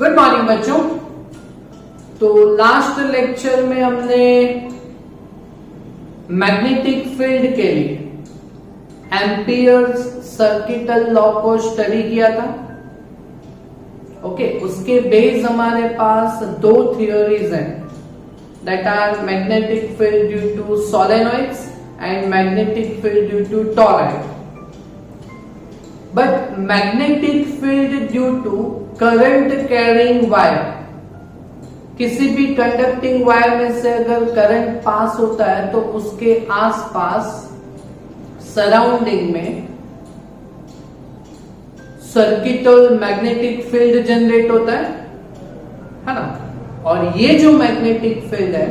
Good morning बच्चों। तो last lecture में हमने मैग्नेटिक फील्ड के लिए एम्पियर्स सर्किटल लॉ को स्टडी किया था। ओके, उसके बेस हमारे पास दो थियोरीज हैं, that are magnetic field due to solenoids and magnetic field due to toroid. But magnetic field due to current carrying wire, किसी भी कंडक्टिंग वायर में से अगर करंट पास होता है तो उसके आसपास सराउंडिंग में सर्किटल मैग्नेटिक फील्ड जनरेट होता है ना। और ये जो मैग्नेटिक फील्ड है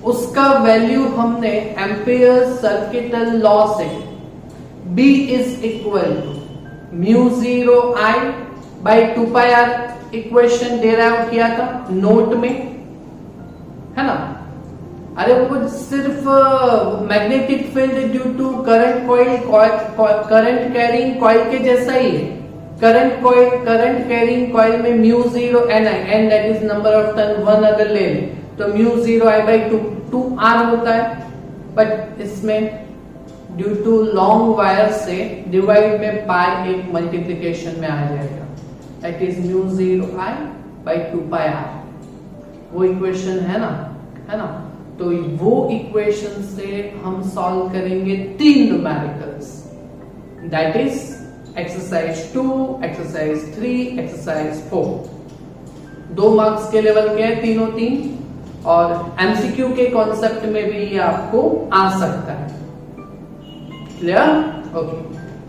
उसका वैल्यू हमने एम्पियर सर्किटल लॉ से B is equal to mu 0 I by 2 pi R equation derive किया था नोट में, है ना। अरे वो सिर्फ magnetic field due to current coil, current carrying coil के जैसा ही है। करंट कैरिंग कॉइल में mu 0 Ni, n that is number of turn 1 अगर ले तो म्यू 0 I बाई 2 R होता है। बट इसमें ड्यू टू लॉन्ग वायर से डिवाइड में पाई एक मल्टीप्लिकेशन में आ जाएगा, that is mu 0 I by 2 pi R। वो इक्वेशन है ना। तो वो इक्वेशन से हम सॉल्व करेंगे 3 numericals, that is exercise 2, exercise 3, exercise 4। 2 marks के लेवल के हैं तीनों 3, और एमसीक्यू के कॉन्सेप्ट में भी ये आपको आ सकता है। क्लियर? ओके,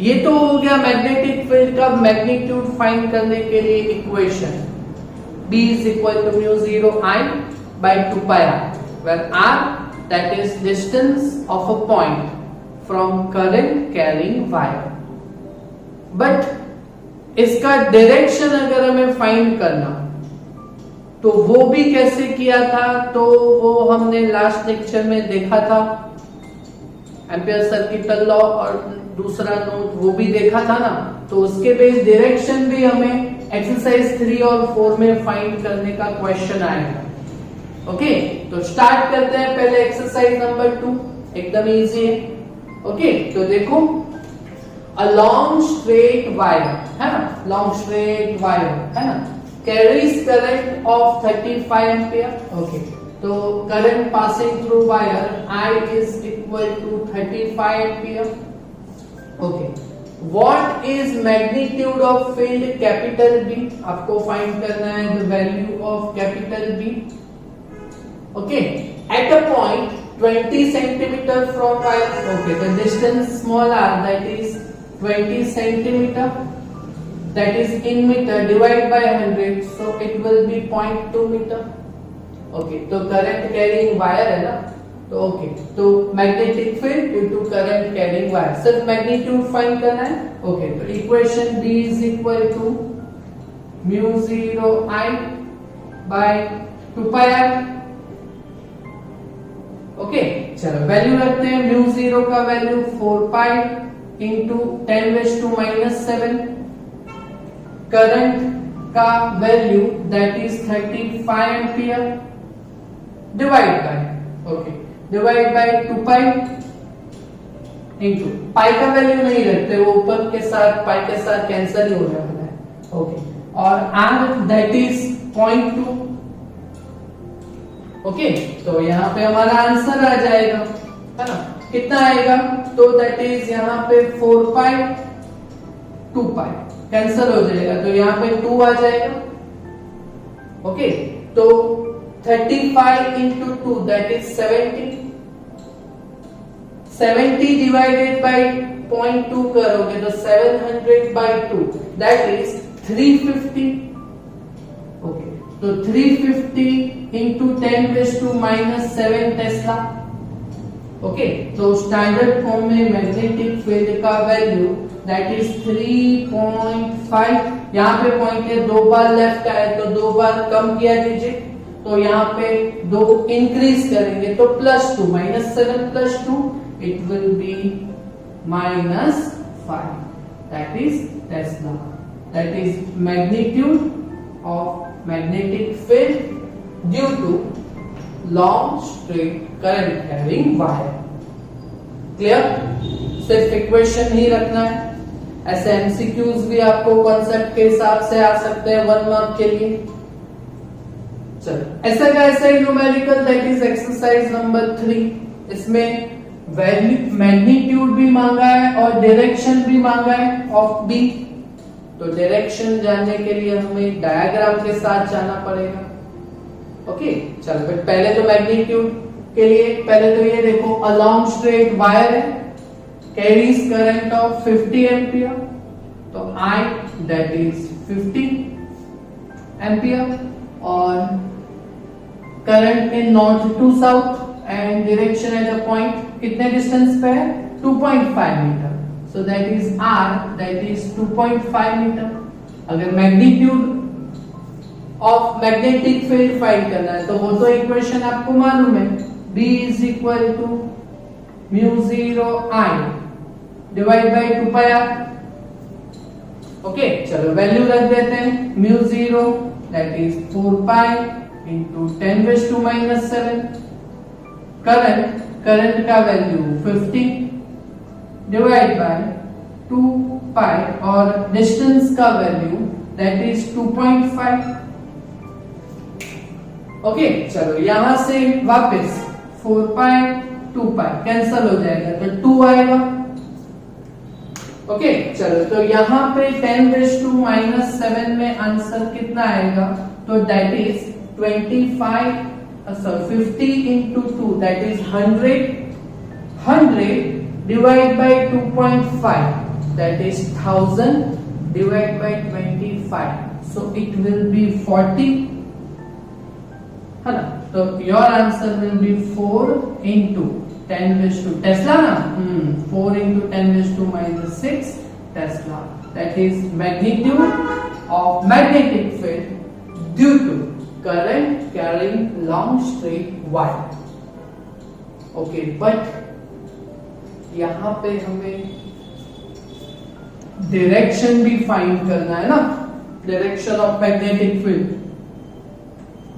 ये तो हो गया मैग्नेटिक फील्ड का मैग्नीट्यूड फाइंड करने के लिए equation. B is equal to mu 0 I by 2 pi R, where R that is distance of a point from current carrying wire। But इसका डायरेक्शन अगर हमें फाइंड करना तो वो भी कैसे किया था, तो वो हमने लास्ट लेक्चर में देखा था, एम्पियर सर्किटल लॉ, और दूसरा नोट वो भी देखा था ना। तो उसके बेस डायरेक्शन भी हमें एक्सरसाइज 3 और 4 में फाइंड करने का क्वेश्चन आएगा। ओके, तो स्टार्ट करते हैं पहले एक्सरसाइज नंबर 2, एकदम इजी है। ओके, तो देखो, अ लॉन्ग स्ट्रेट वायर है ना, लॉन्ग स्ट्रेट वायर है ना, carries current of 35 ampere. Okay, तो current passing through wire I is equal to 35 ampere. Okay, what is magnitude of field capital B, आपको find करना है the value of capital B। Okay, at a point 20 centimetre from wire. Okay, the distance small r that is 20 centimetre, that is in meter, divide by 100, so it will be 0.2 meter। Okay, तो current carrying wire है ना, तो okay, तो magnetic field due to current carrying wire, सिर्फ magnitude find करना है। Okay, तो equation B is equal to mu 0 I by 2 pi R। Okay, चलो वैल्यू रखते हैं। म्यू 0 का वैल्यू 4 पाई इंटू 10⁻⁻⁷, करंट का value that is 35 ampere, divide by 2 pi into pi का वैल्यू नहीं रखते, वो ऊपर के साथ पाई के साथ कैंसिल ही होने वाला है। ओके, और R दैट इज 0.2। ओके, तो यहाँ पे हमारा आंसर आ जाएगा, है ना, कितना आएगा, तो दैट इज यहाँ पे 4 पाई 2 पाई कैंसिल हो जाएगा, तो यहाँ पे 2 आ जाएगा। ओके, तो 35 into 2 that is 70, 70 divided by 0.2 करोगे तो 700 बाय 2 दैट इज 350। ओके, तो 350 इंटू 10⁻⁻⁷ टेस्ला। ओके, तो स्टैंडर्ड फॉर्म में मैग्नेटिक फील्ड का वैल्यू दैट इज 3.5। यहाँ पे पॉइंट है, 2 बार लेफ्ट आए तो 2 बार कम किया दीजिए, तो यहाँ पे 2 इंक्रीज करेंगे तो +2 -7 + 2 it will be -5, that is Tesla. that is magnitude of magnetic field due to long straight current carrying wire. Clear? सिर्फ इक्वेशन ही रखना है। ऐसे एमसीक्यूज भी आपको कॉन्सेप्ट के हिसाब से आ सकते हैं 1 मार्क के लिए। चलो ऐसा का ऐसा ही numerical that is exercise number 3। इसमें वैल्यू मैग्नीट्यूड भी मांगा है और डायरेक्शन भी मांगा है ऑफ बी। तो डायरेक्शन जानने के लिए हमें डायग्राम के साथ जाना पड़ेगा। ओके चलो फिर पहले तो मैग्नीट्यूड के लिए पहले तो ये देखो, अ लॉन्ग स्ट्रेट वायर है, कैरीज करंट ऑफ 50 एम्पियर, तो I दैट इज 50 एम्पियर और current in north to south and direction at the point कितने डिस्टेंस पे है 2.5 metre, so that is R that is 2.5 metre. अगर magnitude of magnetic field find करना है तो वो तो इक्वेशन आपको मालूम है, B is equal to mu 0 I divide by 2 pi R। Okay चलो वैल्यू रख देते हैं, mu 0 that is 4 pi into 10⁻⁻⁷। Current का वैल्यू 50 डिवाइड बाय 2 पाई और डिस्टेंस का वैल्यू दैट इज 2.5। ओके चलो यहां से वापस 4 पाई 2 पाई कैंसल हो जाएगा तो 2 आएगा। ओके चलो तो यहां पे 10⁻⁻⁷ में आंसर कितना आएगा, तो that is 50 into 2 that is 100 divided by 2.5 that is 1000 divided by 25, so it will be 40 है ना। तो your answer will be 4 into 10⁻⁷ Tesla ना 4 into 10⁻⁻⁶ Tesla, that is magnitude of magnetic field due to current carrying long straight wire। Okay but यहां पे हमें direction भी find करना है ना, direction of magnetic field.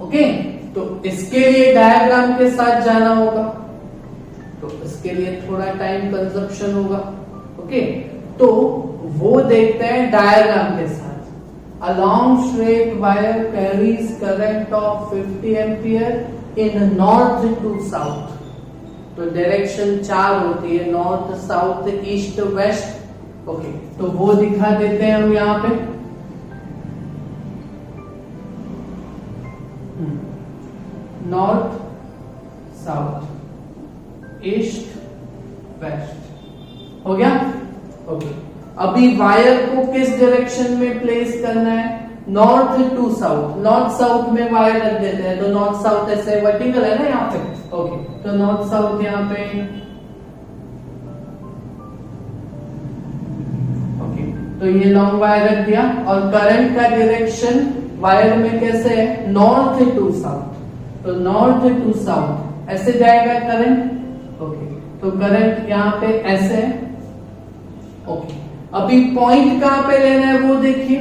Okay तो इसके लिए डायग्राम के साथ जाना होगा, तो इसके लिए थोड़ा टाइम कंजप्शन होगा। ओके तो वो देखते हैं डायग्राम के साथ। A long straight wire carries current of 50 ampere in north to south। तो डायरेक्शन 4 होती है, north south east west. Okay तो वो दिखा देते हैं हम यहाँ पे। नॉर्थ साउथ ईस्ट वेस्ट हो गया। ओके अभी वायर को किस डायरेक्शन में प्लेस करना है, north to south. North south में वायर रख देते हैं, तो नॉर्थ साउथ ऐसे वर्टिकल है ना यहाँ पे। ओके तो नॉर्थ साउथ यहाँ पे। ओके तो ये लॉन्ग वायर रख दिया और करंट का डायरेक्शन वायर में कैसे है, नॉर्थ टू साउथ। तो नॉर्थ टू साउथ ऐसे जाएगा करंट। ओके तो करंट यहाँ पे ऐसे है। ओके अभी पॉइंट कहां पे लेना है वो देखिए,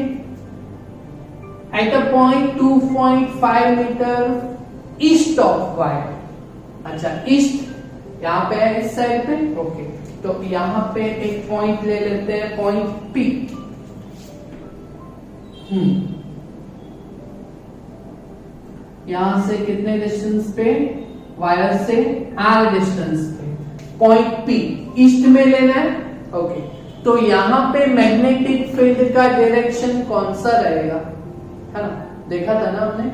at a point 2.5 meter east of wire. अच्छा ईस्ट यहां पे है इस साइड पे। ओके तो यहां पे एक पॉइंट ले लेते हैं, पॉइंट पी। यहां से कितने डिस्टेंस पे, वायर से आर डिस्टेंस पे पॉइंट पी ईस्ट में लेना है। ओके तो यहां पे मैग्नेटिक फील्ड का डायरेक्शन कौन सा रहेगा, है ना, देखा था ना हमने।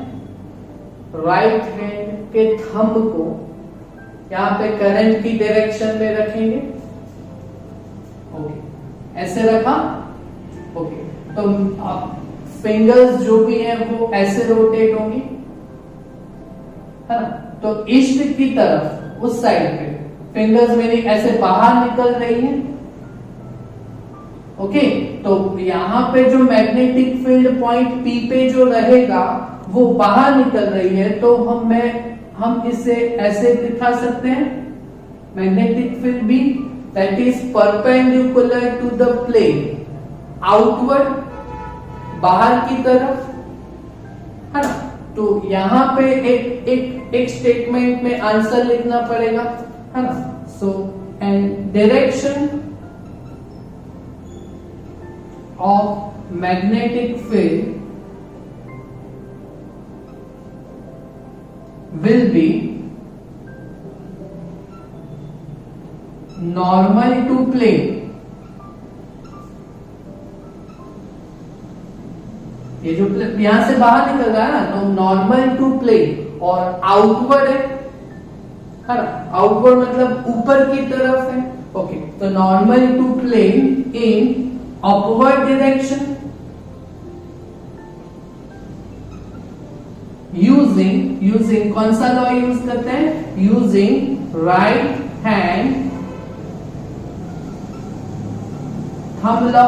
राइट हैंड के थंब को यहां पे करंट की डायरेक्शन में रखेंगे। ओके ऐसे रखा। ओके तो फिंगर्स जो भी हैं वो ऐसे रोटेट होंगी, है ना। तो ईस्ट की तरफ उस साइड पे फिंगर्स मेरी ऐसे बाहर निकल रही है। ओके तो यहां पे जो मैग्नेटिक फील्ड पॉइंट पी पे जो रहेगा वो बाहर निकल रही है, तो हम इसे ऐसे दिखा सकते हैं, magnetic field b that is perpendicular to the plane outward बाहर की तरफ, है ना। तो यहां पे एक स्टेटमेंट में आंसर लिखना पड़ेगा, है ना। So and direction of magnetic field will be normal to plane। ये जो यहां से बाहर निकल रहा है ना, तो नॉर्मल टू प्लेन और आउटवर्ड है ना। आउटवर्ड मतलब ऊपर की तरफ है। ओके, तो normal to plane in upward direction using कौन सा लॉ यूज करते हैं? Using right hand thumb law.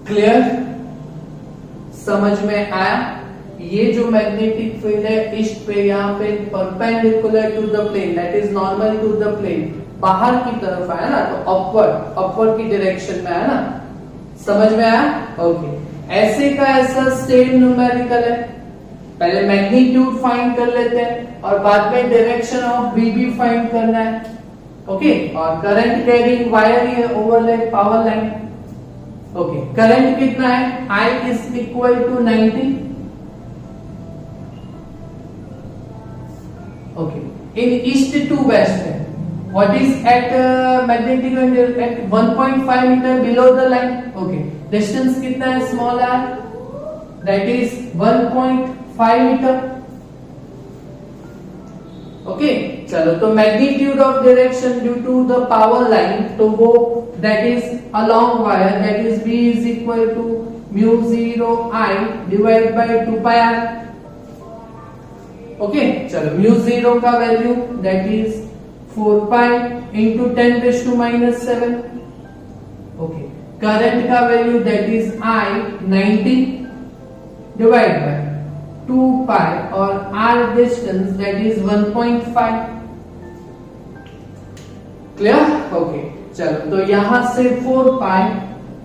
Clear? समझ में आया? ये जो मैग्नेटिक फील्ड है ईस्ट पे, यहाँ पे perpendicular to the plane, that is normal to the plane, बाहर की तरफ आया ना, तो अपवर्ड की डायरेक्शन में आया ना। समझ में आया? ओके, ऐसे का ऐसा सेम न्यूमेरिकल है। पहले मैग्नीट्यूड फाइंड कर लेते हैं और बाद में डायरेक्शन ऑफ बी भी फाइंड करना है। ओके, और करंट कैरिंग वायर ही है, overhead power line. Okay, current कितना है? I is equal to 90। Okay, in east to west है। What is at magnetic at 1.5 meter below the line? Okay, distance कितना है? Small r, that is 1.5 meter। Okay, चलो, तो magnitude of direction due to the power line, तो वो that is along wire, that is B is equal to mu 0 I divided by 2 pi r। Okay, चलो, mu 0 का value that is 4 pi into 10 raised to minus 7। Okay, current का value that is I 90 divide by 2 pi और R distance that is 1.5। Clear? Okay, चलो, तो यहां से 4 pi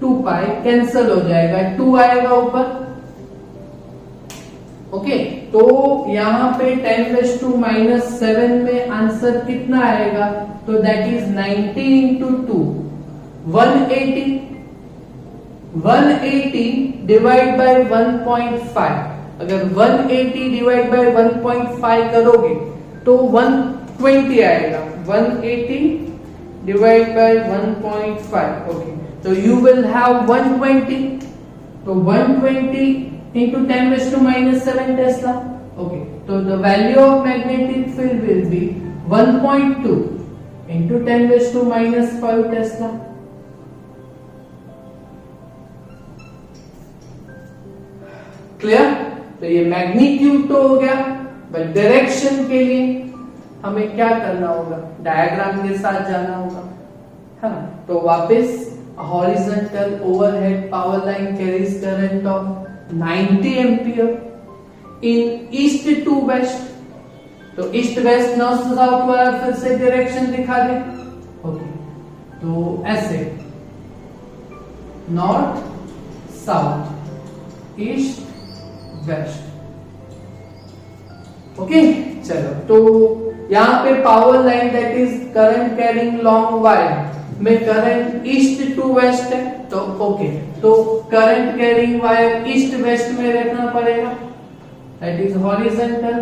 2 pi cancel हो जाएगा, 2 आएगा ऊपर। ओके, तो यहां पे 10 raised to minus 7 में आंसर कितना आएगा? तो that is 90 into 2 180। 180 divide by 1.5, अगर 180 डिवाइड बाय 1.5 करोगे तो 120 आएगा। 180 डिवाइड बाय 1.5। ओके, तो यू विल हैव 120, तो 120 into 10 raised to minus 7 Tesla। Okay, so the value of magnetic field will be 1.2 into 10 raised to minus 5 Tesla। Clear? तो ये magnitude तो हो गया, बट डायरेक्शन के लिए हमें क्या करना होगा? डायग्राम के साथ जाना होगा, है ना। तो वापस horizontal overhead power line carries current of 90 ampere in east to west. तो ईस्ट वेस्ट नॉर्थ साउथ वाला फिर से डायरेक्शन दिखा दे। ओके, तो ऐसे north south east west. Okay, चलो, तो यहां पे power line that is current carrying long wire में करंट ईस्ट टू वेस्ट है। तो ओके, तो current carrying wire east west में रखना पड़ेगा, दैट इज हॉरिजॉन्टल।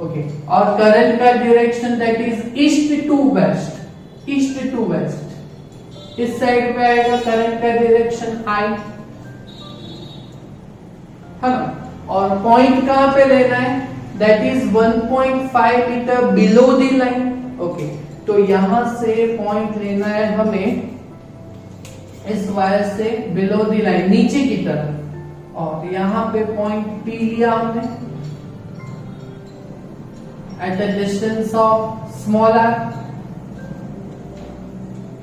ओके, और करंट का direction that is east to west. East to west इस साइड पे आएगा करंट का डायरेक्शन I, है ना। और पॉइंट कहां पे लेना है? That is 1.5 meter below the line. Okay, तो यहां से पॉइंट लेना है हमें इस वायर से बिलो दी लाइन, नीचे की तरफ, और यहां पे पॉइंट P लिया हमने at a distance of small r।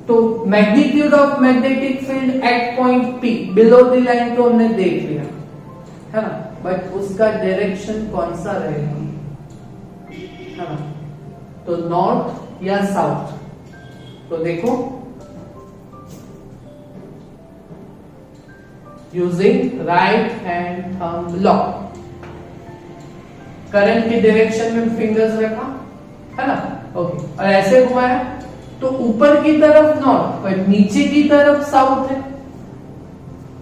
तो magnitude of magnetic field at point P below the line तो हमने देख लिया, है ना, बट उसका डायरेक्शन कौन सा रहेगा? है ना, तो नॉर्थ या साउथ, तो देखो using right hand thumb law, current की डायरेक्शन में फिंगर्स रखा, है ना, ओके, और ऐसे घुमाया तो ऊपर की तरफ नॉर्थ पर नीचे की तरफ साउथ है,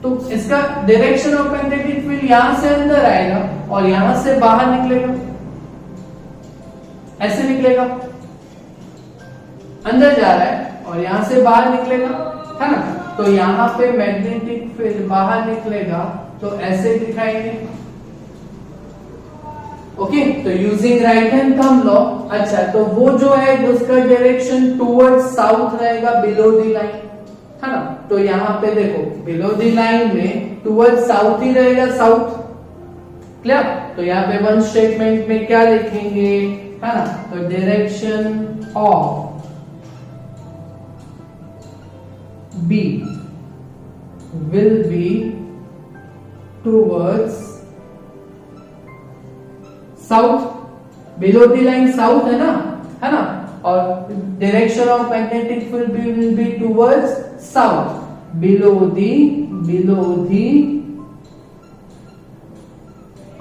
तो इसका डायरेक्शन ऑफ मैग्नेटिक फील्ड यहां से अंदर आएगा और यहां से बाहर निकलेगा, ऐसे निकलेगा, अंदर जा रहा है और यहां से बाहर निकलेगा, है ना, तो यहां पे मैग्नेटिक फील्ड बाहर निकलेगा तो ऐसे दिखाएंगे, ओके, तो using right hand thumb law, अच्छा, तो वो जो है उसका डायरेक्शन टुवर्ड्स साउथ रहेगा, बिलो द लाइन, है ना, तो यहाँ पे देखो बिलो द लाइन में टुवर्ड्स साउथ ही रहेगा, साउथ, क्लियर, तो यहाँ पे वन स्टेटमेंट में क्या लिखेंगे, है ना, तो direction of B will be towards south, below the line south है ना, और direction of magnetic field will be towards south, below the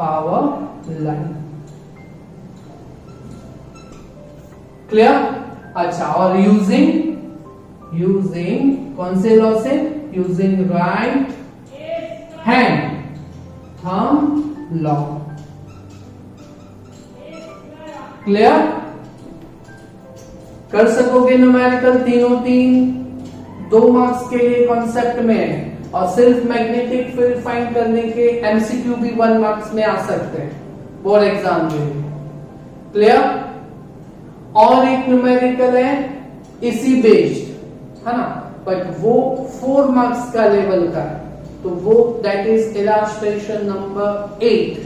power line, clear, अच्छा, और यूजिंग कौन से लॉ से, using right hand thumb law, clear, कर सकोगे न्यूमेरिकल तीनों तीन, 2 मार्क्स के लिए कॉन्सेप्ट में, और सिर्फ मैग्नेटिक फील्ड फाइंड करने के एमसीक्यू भी 1 मार्क्स में आ सकते हैं बोर्ड एग्जाम में, क्लियर, और एक न्यूमेरिकल है इसी बेस्ड, है ना, बट वो 4 मार्क्स का लेवल का है, तो वो दैट इज इलस्ट्रेशन नंबर 8,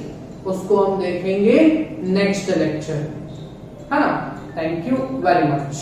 उसको हम देखेंगे नेक्स्ट लेक्चर, है ना, थैंक यू वेरी मच।